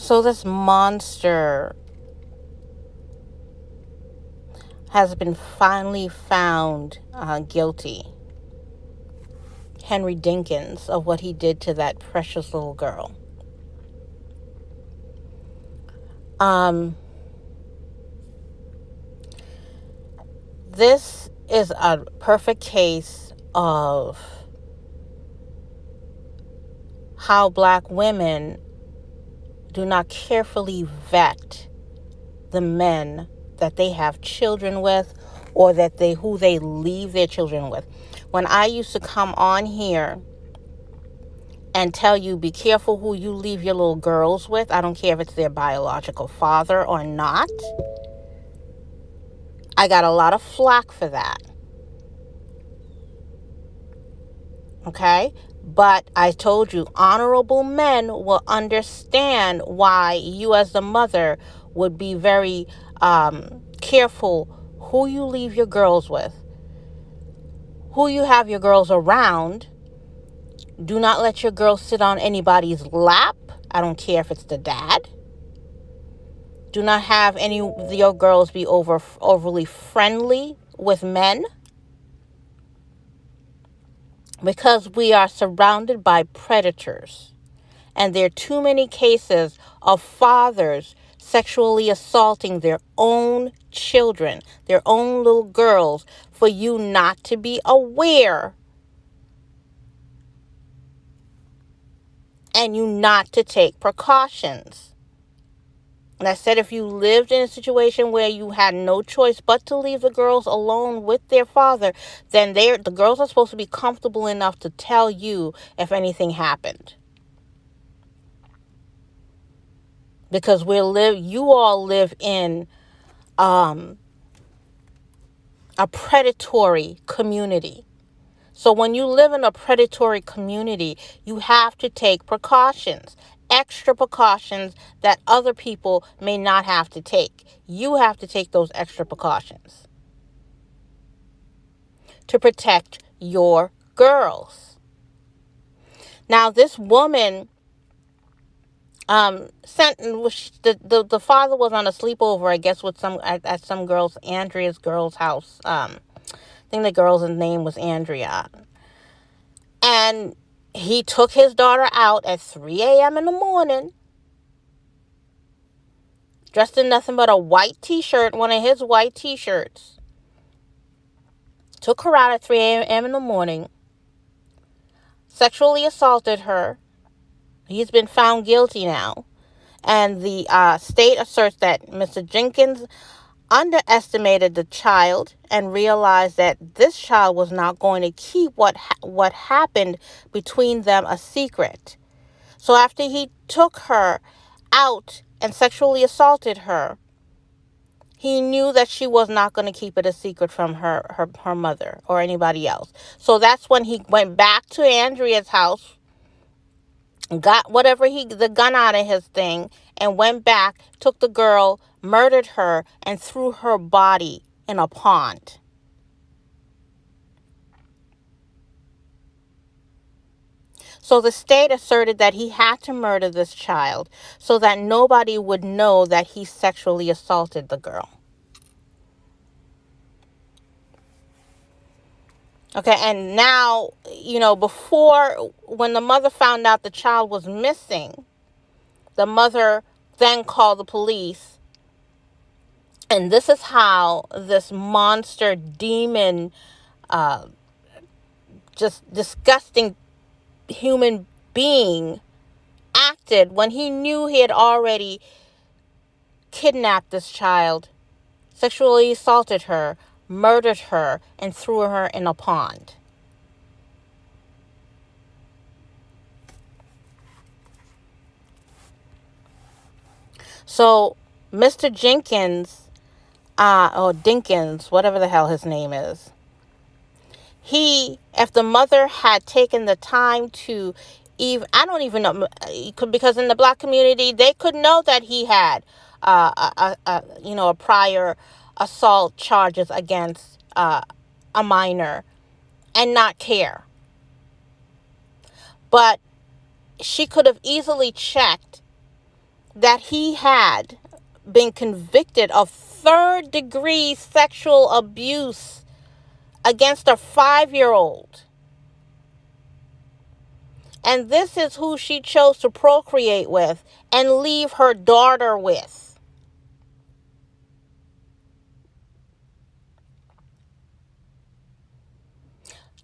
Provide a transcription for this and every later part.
So this monster has been finally found guilty. Henry Dinkins, of what he did to that precious little girl. This is a perfect case of how Black women do not carefully vet the men that they have children with, or who they leave their children with. When I used to come on here and tell you, be careful who you leave your little girls with, I don't care if it's their biological father or not, I got a lot of flack for that. Okay? But I told you, honorable men will understand why you as the mother would be very careful who you leave your girls with, who you have your girls around. Do not let your girls sit on anybody's lap. I don't care if it's the dad. Do not have any of your girls be overly friendly with men, because we are surrounded by predators. And there are too many cases of fathers sexually assaulting their own children, their own little girls, for you not to be aware and you not to take precautions. And I said, if you lived in a situation where you had no choice but to leave the girls alone with their father, then the girls are supposed to be comfortable enough to tell you if anything happened. Because you all live in a predatory community. So when you live in a predatory community, you have to take precautions, extra precautions that other people may not have to take. You have to take those extra precautions to protect your girls. Now, this woman the father was on a sleepover, I guess, with at some girls, Andrea's girl's house. I think the girl's name was Andrea. And he took his daughter out at 3 a.m. in the morning, dressed in nothing but a white t-shirt, one of his white t-shirts. Took her out at 3 a.m. in the morning, sexually assaulted her. He's been found guilty now. And the state asserts that Mr. Dinkins underestimated the child and realized that this child was not going to keep what happened between them a secret. So after he took her out and sexually assaulted her, he knew that she was not going to keep it a secret from her mother or anybody else. So that's when he went back to Andrea's house, got the gun out of his thing, and went back, took the girl, murdered her, and threw her body in a pond. So the state asserted that he had to murder this child so that nobody would know that he sexually assaulted the girl. Okay, and now, before, when the mother found out the child was missing, the mother then called the police. And this is how this monster, demon, just disgusting human being acted when he knew he had already kidnapped this child, sexually assaulted her, murdered her, and threw her in a pond. So Mr. Dinkins, whatever the hell his name is, if the mother had taken the time to I don't even know, because in the Black community, they could know that he had, a prior assault charges against a minor and not care. But she could have easily checked that he had been convicted of third-degree sexual abuse against a 5-year-old. And this is who she chose to procreate with and leave her daughter with.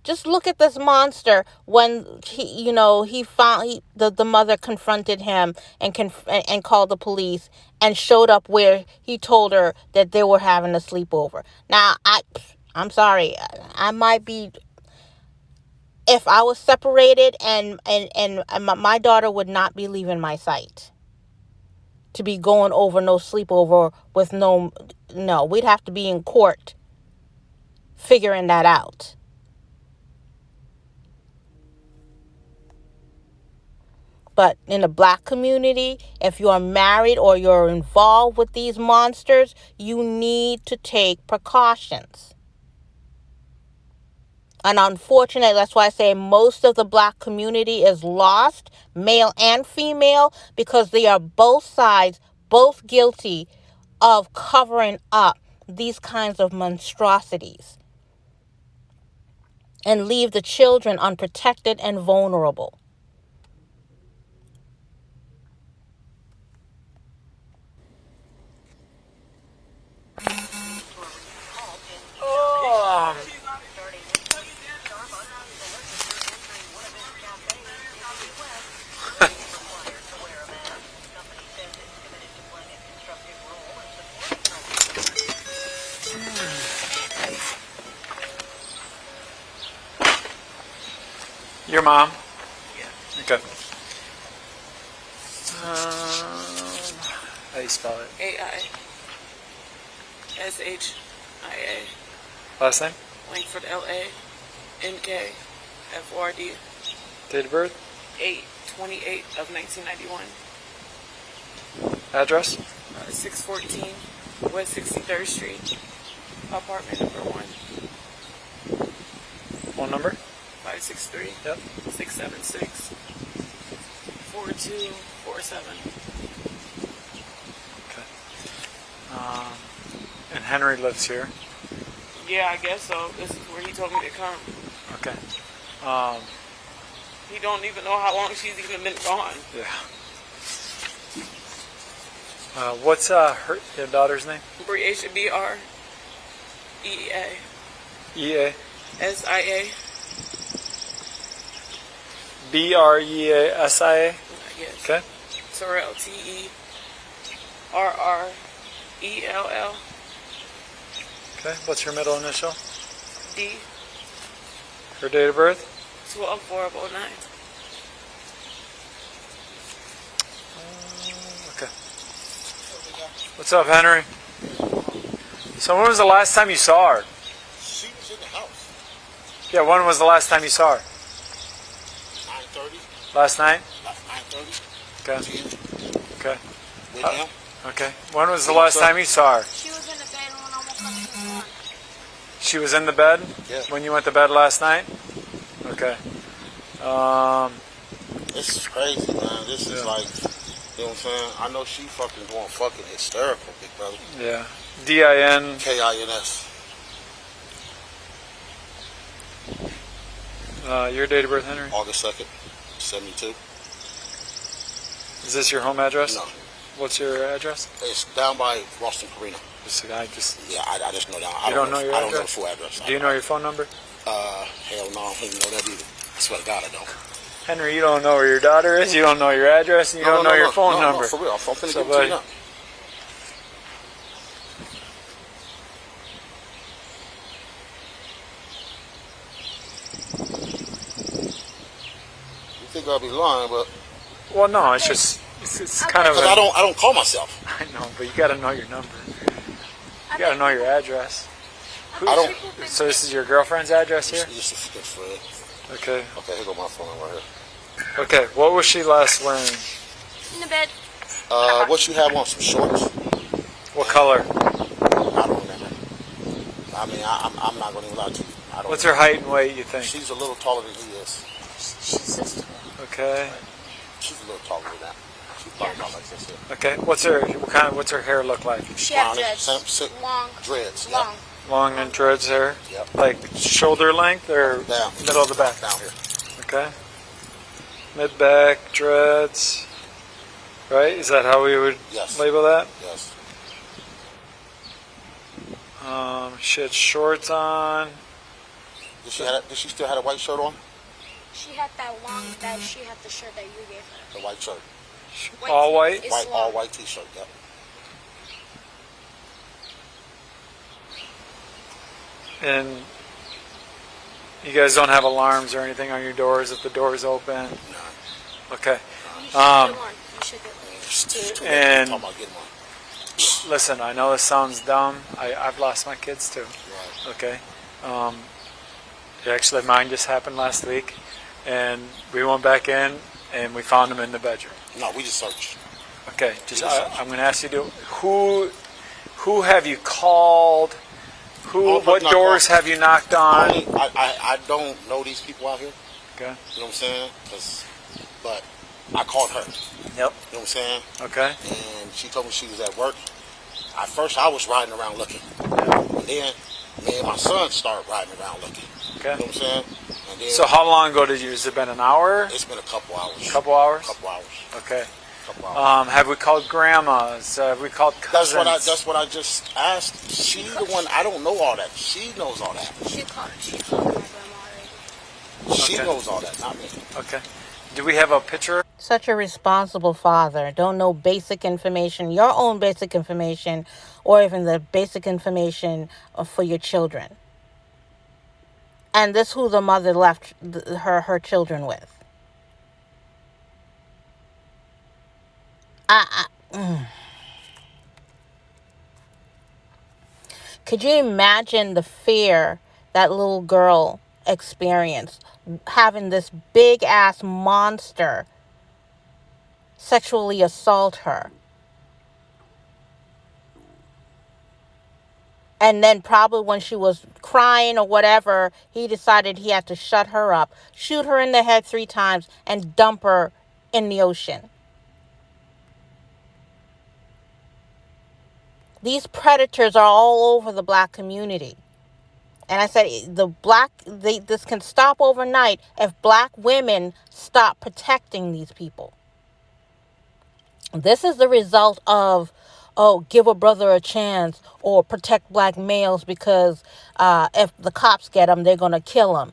Just look at this monster when the mother confronted him and called the police and showed up where he told her that they were having a sleepover. Now, I'm sorry. I might be, if I was separated and my daughter would not be leaving my sight to be going over no sleepover with no, we'd have to be in court figuring that out. But in the black community, if you are married or you're involved with these monsters, you need to take precautions. And unfortunately, that's why I say most of the black community is lost, male and female, because they are both sides, both guilty of covering up these kinds of monstrosities and leave the children unprotected and vulnerable. Your mom? Yeah. Okay. How do you spell it? AISHIA. Last name? Langford, LA. NK FORD. Date of birth? 8/28 of 1991. Address? 614 West 63rd Street, apartment number 1. Phone number? 563. Yep. 676 4247. Okay. And Henry lives here. Yeah, I guess so. This is where he told me to come. Okay. He don't even know how long she's even been gone. Yeah. What's your daughter's name? Breasia, BREA. EA. SIA. BREASIA. Yes. Okay. Terrell, TERRELL. Okay. What's your middle initial? D. Her date of birth? 12/4/09. Okay. What's up, Henry? So when was the last time you saw her? She was in the house. Yeah, when was the last time you saw her? 9:30. Last night? 9:30. Okay. Okay. With him. Okay. When was the last time you saw her? She was in the bed when I woke up this morning. She was in the bed? Yeah. When you went to bed last night? Okay. This is crazy, man. This is like, you know what I'm saying? I know she fucking going fucking hysterical, big brother. Yeah. DIN. KINS. Your date of birth, Henry? August 2nd, 72. Is this your home address? No. What's your address? It's down by Ralston Carina. I just. Yeah, I just know down. You don't know your I don't know the address? full address. Do you know your phone number? Hell no, I don't even know that either. I swear to God, I don't. Henry, you don't know where your daughter is. You don't know your address. And you don't know your phone number. No, for real. I'm finna So, give it to you now. You think I'll be lying, but Well, no, it's just it's kind of. because I don't call myself. I know, but you got to know your number. You got to know your address. I don't. So this is your girlfriend's address here? It's just a good friend. Okay. Okay, here go my phone right here. Okay. What was she last wearing? In the bed. What you have on, some shorts? What color? I don't remember. I mean, I'm not going to lie to you. I don't What's her height and weight, you think? She's a little taller than he is. She's just. Okay. She's a little taller than that. She probably about like this. Yeah. Okay. What's her hair look like? She had Brownie, dreads. Long. dreads. Long. Long and dreads hair? Yep. Like shoulder length or Down. middle of the back? Down here. Okay. Mid back, dreads. Right? Is that how we would Yes. label that? Yes. She had shorts on. Did she still have a white shirt on? She had she had the shirt that you gave her. The white shirt. All white? It's long. All white t-shirt, yep. And you guys don't have alarms or anything on your doors if the door's open? No. Okay. You should get one. You should get one. It's too late And- to talk about getting one. Listen, I know this sounds dumb. I've lost my kids too. Right. Okay. Actually, mine just happened last week. And we went back in and we found them in the bedroom. No, we just searched. Okay. I'm going to ask you to who have you called? What doors have you knocked on? I don't know these people out here. Okay. You know what I'm saying? But I called her. Yep. You know what I'm saying? Okay. And she told me she was at work. At first, I was riding around looking. And then me and my son started riding around looking. Okay. You know what I'm saying? And then So how long ago has it been? An hour? it's been a couple hours. Couple hours? Couple hours. Okay. Couple hours. Have we called grandmas? Have we called cousins? That's what I just asked. She the one. I don't know all that. She knows all that. She called my grandma already. She Okay. knows all that, not me. Okay. Do we have a picture? Such a responsible father. Don't know basic information, your own basic information, or even the basic information for your children. And this who the mother left her children with. Could you imagine the fear that little girl experienced having this big ass monster sexually assault her? And then probably when she was crying or whatever, he decided he had to shut her up, shoot her in the head 3 times, and dump her in the ocean. These predators are all over the black community. And I said, this can stop overnight if black women stop protecting these people. This is the result of, give a brother a chance, or protect black males because if the cops get them, they're going to kill them.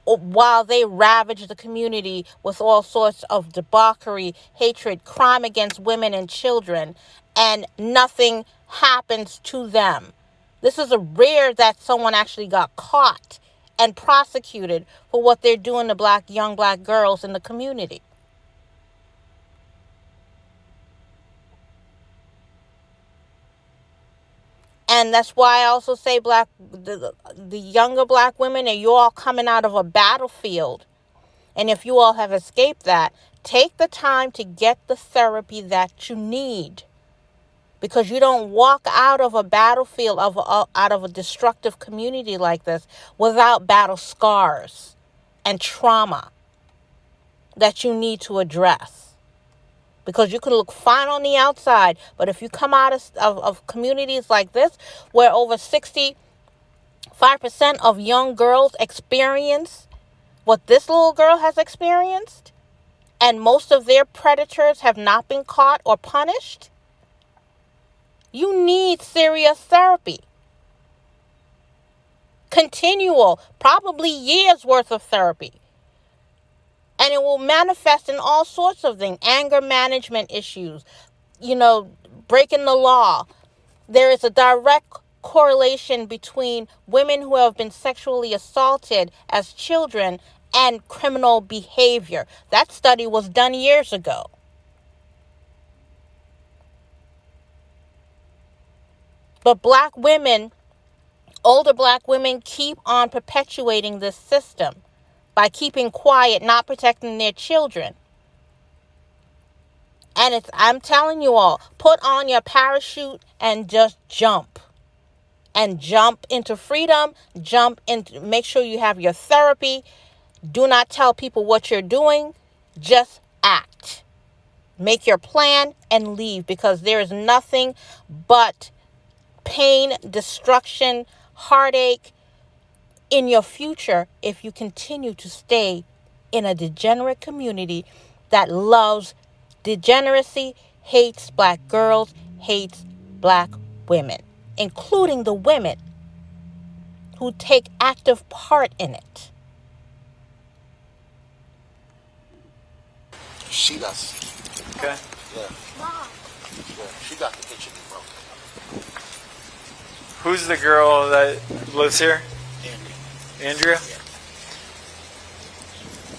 While they ravage the community with all sorts of debauchery, hatred, crime against women and children, and nothing happens to them. This is a rare that someone actually got caught and prosecuted for what they're doing to young black girls in the community. And that's why I also say the younger black women, and you're all coming out of a battlefield. And if you all have escaped that, take the time to get the therapy that you need. Because you don't walk out of a battlefield, out of a destructive community like this without battle scars and trauma that you need to address. Because you can look fine on the outside, but if you come out of communities like this, where over 65% of young girls experience what this little girl has experienced, and most of their predators have not been caught or punished, you need serious therapy. Continual, probably years worth of therapy. And it will manifest in all sorts of things. Anger management issues, breaking the law. There is a direct correlation between women who have been sexually assaulted as children and criminal behavior. That study was done years ago. But older black women keep on perpetuating this system by keeping quiet, not protecting their children. And I'm telling you all, put on your parachute and just jump. And jump into freedom, make sure you have your therapy. Do not tell people what you're doing, just act. Make your plan and leave, because there is nothing but pain, destruction, heartache in your future if you continue to stay in a degenerate community that loves degeneracy, hates black girls, hates black women, including the women who take active part in it. She does. Okay. Yeah. Mom. Yeah. She got the picture, bro. Who's the girl that lives here? Andrea. Andrea?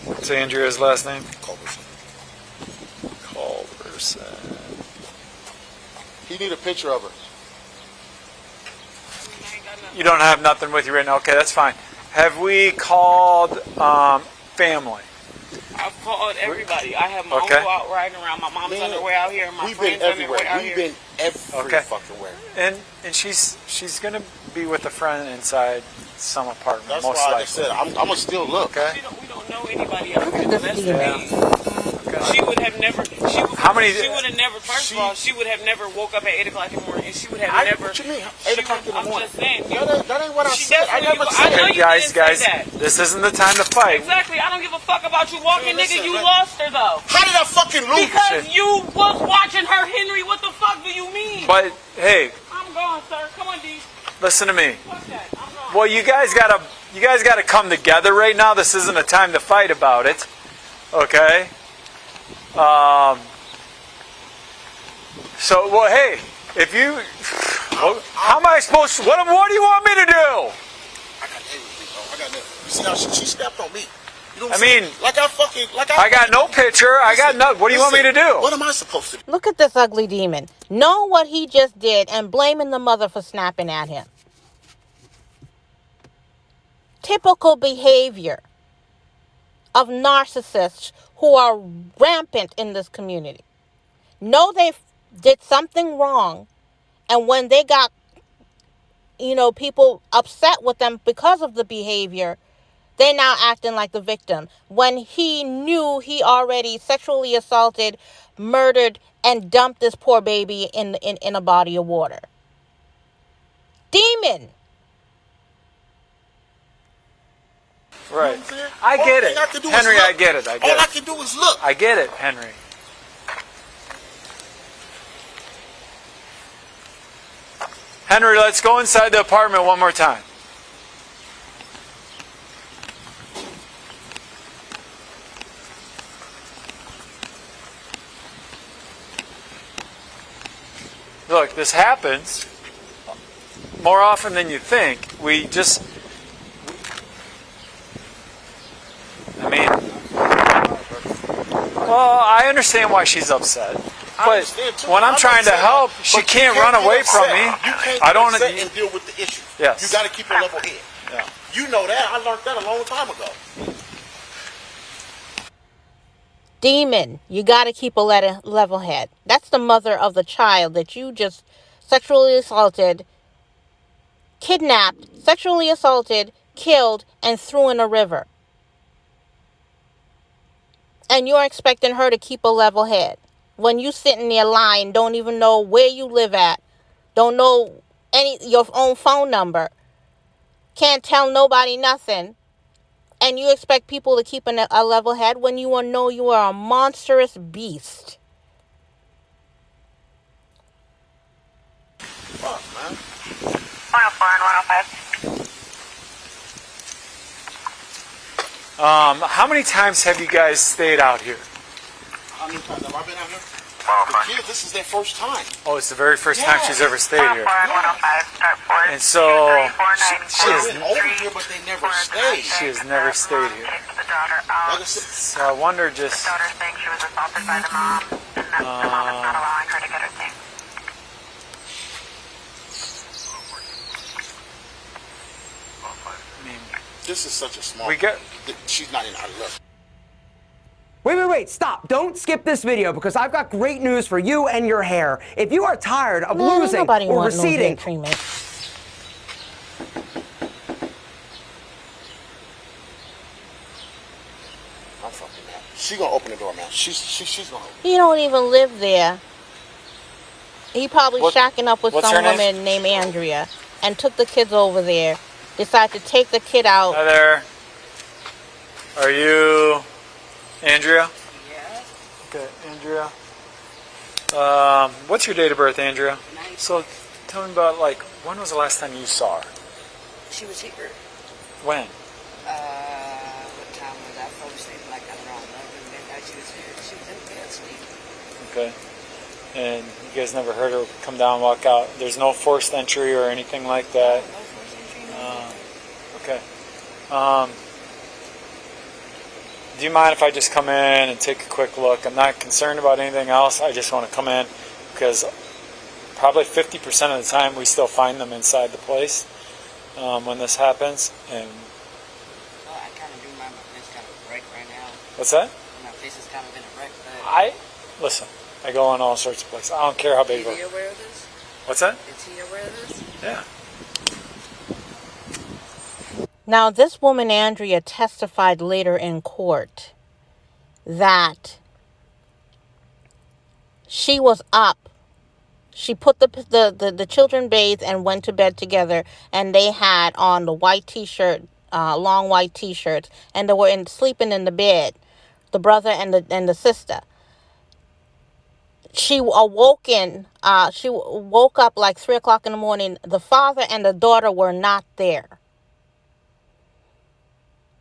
What's Andrea's last name? Culberson. Culberson. He need a picture of her. You don't have nothing with you right now. Okay, that's fine. Have we called family? I've called everybody. I have my Okay. uncle out riding around. My mom's on her way out here. My We've been friend's on their way everywhere. out We've here. been every Okay. fucking where. And she's gonna be with a friend inside some apartment, That's most why I likely. just said I'm gonna still look. Okay. We don't know anybody out Look here. at this That's the demon. thing. Okay. She would have never. She would have never. First of all, she would have never woke up at 8 o'clock in the morning, and she would have never. What you mean? 8 o'clock in the I'm morning. just saying. That ain't what I She said. I definitely never was- said. I know Okay, you guys, didn't say that. this isn't the time to fight. Exactly. I don't give a fuck about you walking, Man, nigga. listen, You man. lost her though. How did I fucking lose? Because you was watching her, Henry. What the fuck do you mean? But hey, I'm gone, sir. Come on, D. listen to me. Fuck that. I'm gone. Well, you guys gotta come together right now. This isn't a time to fight about it. Okay. So, well, hey, if you, well, how am I supposed to? What do you want me to do? I got everything, bro. I got nothing. You see how she stepped on me? You know what I I'm saying? mean, I got no picture. I got no. What do you want me to do? What am I supposed to do? Look at this ugly demon. Know what he just did and blaming the mother for snapping at him. Typical behavior of narcissists who are rampant in this community. Know they did something wrong, and when they got, people upset with them because of the behavior, they're now acting like the victim. When he knew he already sexually assaulted, murdered, and dumped this poor baby in a body of water. Demon. Right. You know what I'm saying? I All get thing it, I can do is Henry. look. I get it. All I can do is look. I get it, Henry. Henry, let's go inside the apartment one more time. Look, this happens more often than you think. Well, I understand why she's upset. I But understand, too. when I'm trying to upset, help, but she you can't run get away from upset. me. You can't I get don't. upset and deal with the issue. Yes. You got to keep a level head. Yeah. You know that. I learned that a long time ago. Demon, you got to keep a level head. That's the mother of the child that you just sexually assaulted, kidnapped, sexually assaulted, killed, and threw in a river. And you're expecting her to keep a level head when you sitting there lying, don't even know where you live at, don't know your own phone number, can't tell nobody nothing. And you expect people to keep a level head when you know you are a monstrous beast. Fuck, man. 104 and 105. How many times have you guys stayed out here? How many times have I been out here? The kids, this is their first time. Oh, it's the very first time she's ever stayed 104 here. and 105. Start 4. And so she They've has, been over here, but they never stayed. she has never stayed here. The daughter out. Like I said, So I wonder just. Daughter saying she was assaulted by the mom, and that the mom is not allowing her to get her things. I mean, this is such a small. we get. She's not in our list. Wait, stop. Don't skip this video because I've got great news for you and your hair. If you are tired of losing Nobody or wants no hair receding, treatment. I'm fucking mad. She gonna open the door, man. She's gonna open. He don't even live there. He probably shacking up with what's some her name? woman named Andrea and took the kids over there. Decided to take the kid out. Hi there. Are you Andrea? Yeah. Okay, Andrea. What's your date of birth, Andrea? So, tell me about, like, when was the last time you saw her? She was here. When? What time was I? Probably sleeping like around 11 midnight. She was here. She was in bed sleeping. Okay. And you guys never heard her come down, walk out? There's no forced entry or anything like that? No forced entry, no. Okay. Do you mind if I just come in and take a quick look? I'm not concerned about anything else. I just want to come in because probably 50% of the time we still find them inside the place when this happens. And Well, I kind of do mind my face kind of a wreck right now. what's that? My face is kind of in a wreck, but... Listen, I go in all sorts of places. I don't care how big. Is he aware of this? What's that? Is he aware of this? Yeah. Now, this woman, Andrea, testified later in court that she was up. She put the children bathed and went to bed together, and they had on the white t-shirt, long white t-shirts, and they were sleeping in the bed, the brother and the sister. She woke up like 3 o'clock in the morning. The father and the daughter were not there.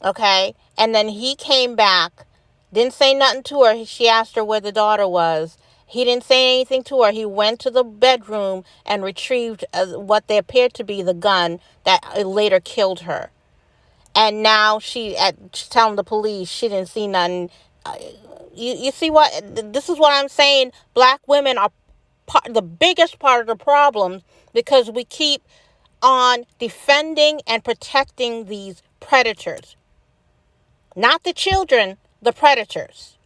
Okay, and then he came back, didn't say nothing to her. She asked her where the daughter was. He didn't say anything to her. He went to the bedroom and retrieved what they appeared to be the gun that later killed her. And now she's telling the police she didn't see nothing. You see what? This is what I'm saying. Black women are the biggest part of the problem because we keep on defending and protecting these predators. Not the children, the predators.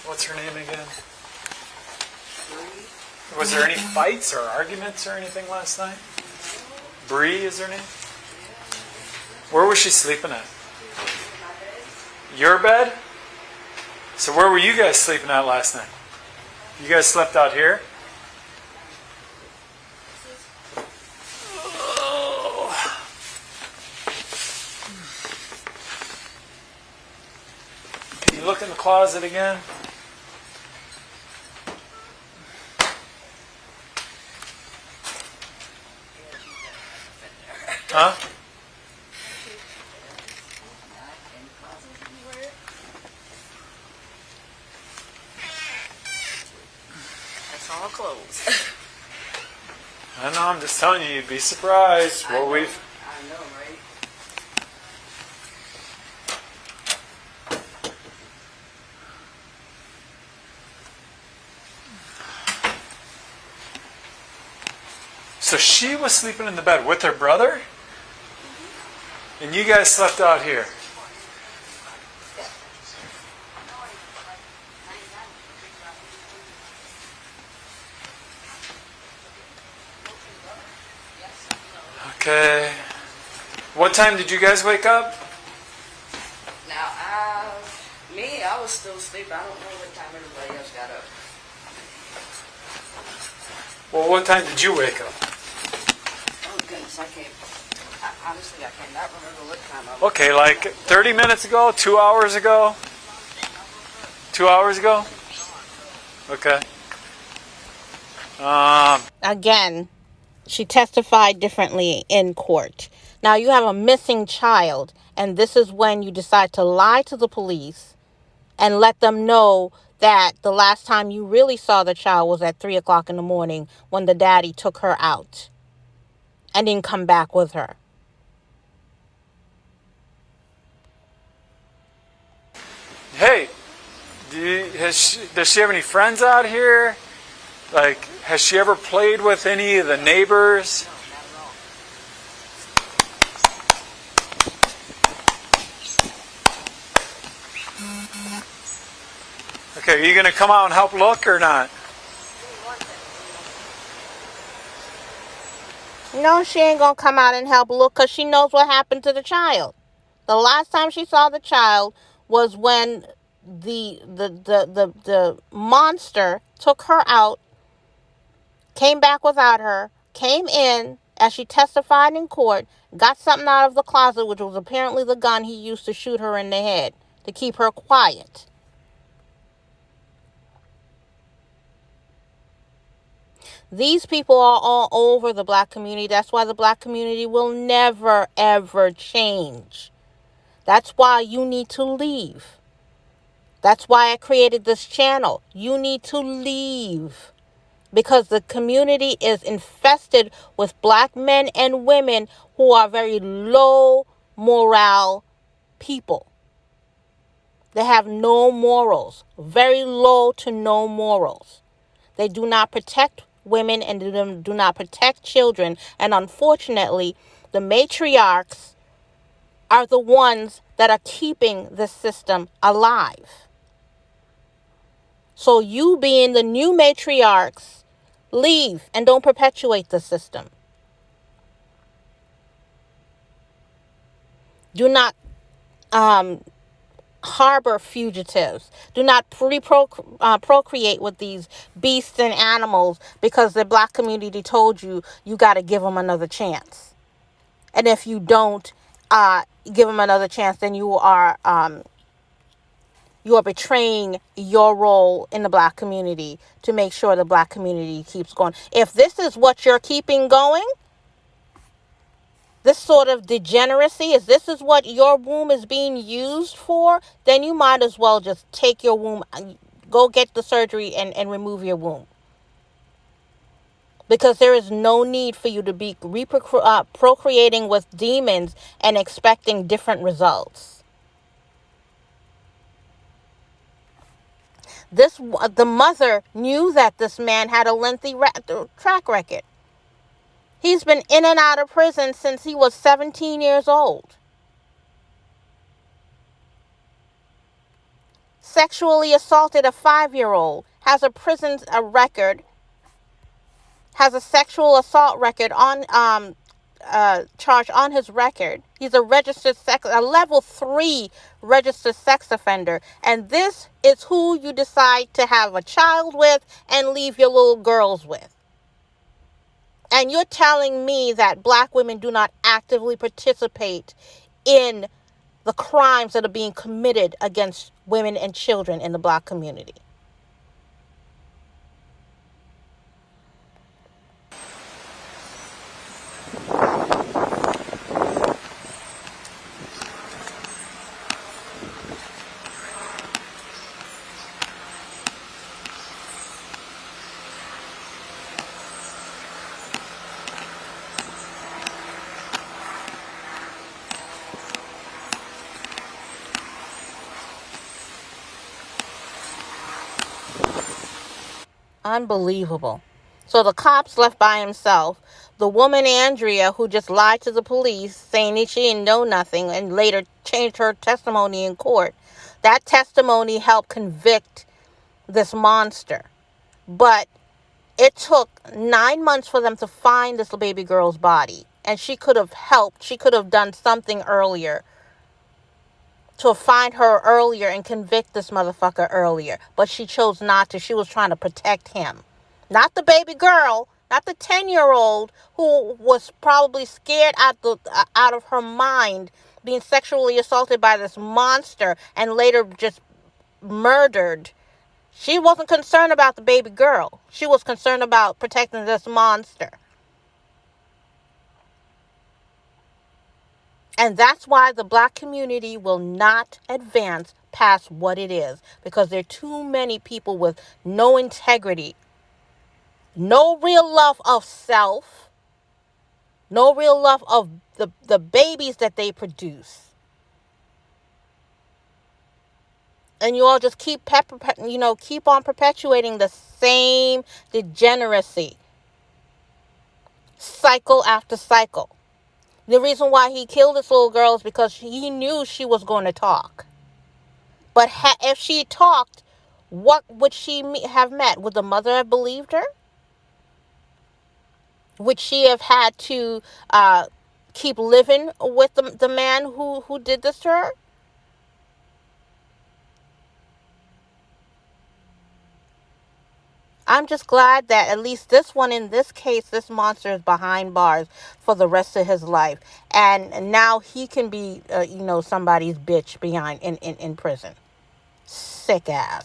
What's her name again? Was there any fights or arguments or anything last night? Bree is her name? Where was she sleeping at? Your bed? So where were you guys sleeping at last night? You guys slept out here? Can you look in the closet again? Huh? That's all closed. I know, I'm just telling you, you'd be surprised what we've... I know, right? So she was sleeping in the bed with her brother? And you guys slept out here? Okay. What time did you guys wake up? Now, I was still asleep. I don't know what time everybody else got up. Well, what time did you wake up? Oh, goodness, honestly, I cannot remember what time I was. Okay, like 30 minutes ago, 2 hours ago? 2 hours ago? Okay. Again, she testified differently in court. Now you have a missing child, and this is when you decide to lie to the police and let them know that the last time you really saw the child was at 3 o'clock in the morning when the daddy took her out and didn't come back with her. Hey, does she have any friends out here? Like, has she ever played with any of the neighbors? Okay, are you going to come out and help look or not? No, she ain't gonna come out and help look because she knows what happened to the child. The last time she saw the child was when the monster took her out, came back without her, came in as she testified in court, got something out of the closet, which was apparently the gun he used to shoot her in the head to keep her quiet. These people are all over the black community. That's why the black community will never, ever change. That's why you need to leave. That's why I created this channel. You need to leave. Because the community is infested with black men and women who are very low morale people. They have no morals. Very low to no morals. They do not protect women and do not protect children. And unfortunately, the matriarchs are the ones that are keeping the system alive. So you being the new matriarchs, leave and don't perpetuate the system. Do not harbor fugitives. Do not procreate with these beasts and animals because the black community told you got to give them another chance. And if you don't give them another chance, then you are betraying your role in the black community to make sure the black community keeps going. If this is what you're keeping going, this sort of degeneracy, if this is what your womb is being used for, then you might as well just take your womb, go get the surgery and remove your womb. Because there is no need for you to be procreating with demons and expecting different results. The mother knew that this man had a lengthy track record. He's been in and out of prison since he was 17 years old. Sexually assaulted a 5-year-old, has a record, has a sexual assault record on charge on his record. He's a level 3 registered sex offender. And this is who you decide to have a child with and leave your little girls with. And you're telling me that black women do not actively participate in the crimes that are being committed against women and children in the black community. Unbelievable. So the cops left by himself. The woman, Andrea, who just lied to the police, saying that she didn't know nothing, and later changed her testimony in court. That testimony helped convict this monster. But it took 9 months for them to find this baby girl's body. And she could have helped. She could have done something earlier to find her earlier and convict this motherfucker earlier. But she chose not to. She was trying to protect him. Not the baby girl, not the 10-year-old who was probably scared out of her mind being sexually assaulted by this monster and later just murdered. She wasn't concerned about the baby girl. She was concerned about protecting this monster. And that's why the black community will not advance past what it is. Because there are too many people with no integrity, no real love of self, no real love of the babies that they produce. And you all just keep on perpetuating the same degeneracy. Cycle after cycle. The reason why he killed this little girl is because he knew she was going to talk. But if she talked, what would she have met? Would the mother have believed her? Would she have had to keep living with the man who did this to her? I'm just glad that at least this one, in this case, this monster is behind bars for the rest of his life. And now he can be, somebody's bitch behind in prison. Sick ass.